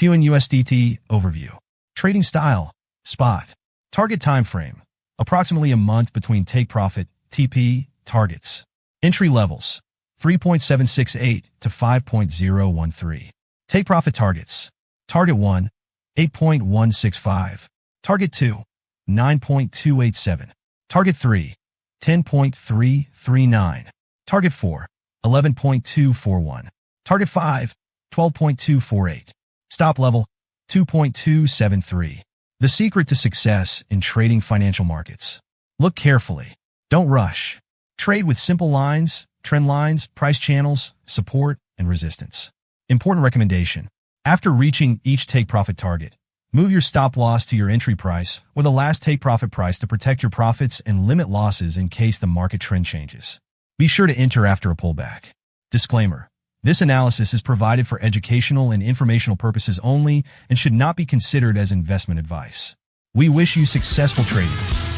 USDT Overview. Trading style, spot. Target time frame, approximately a month between take profit, TP, targets. Entry levels, 3.768 to 5.013. Take profit targets. Target 1, 8.165. Target 2, 9.287. Target 3, 10.339. Target 4, 11.241. Target 5, 12.248. Stop level, 2.273. The secret to success in trading financial markets. Look carefully. Don't rush. Trade with simple lines, trend lines, price channels, support, and resistance. Important recommendation. After reaching each take-profit target, move your stop-loss to your entry price or the last take-profit price to protect your profits and limit losses in case the market trend changes. Be sure to enter after a pullback. Disclaimer. This analysis is provided for educational and informational purposes only and should not be considered as investment advice. We wish you successful trading.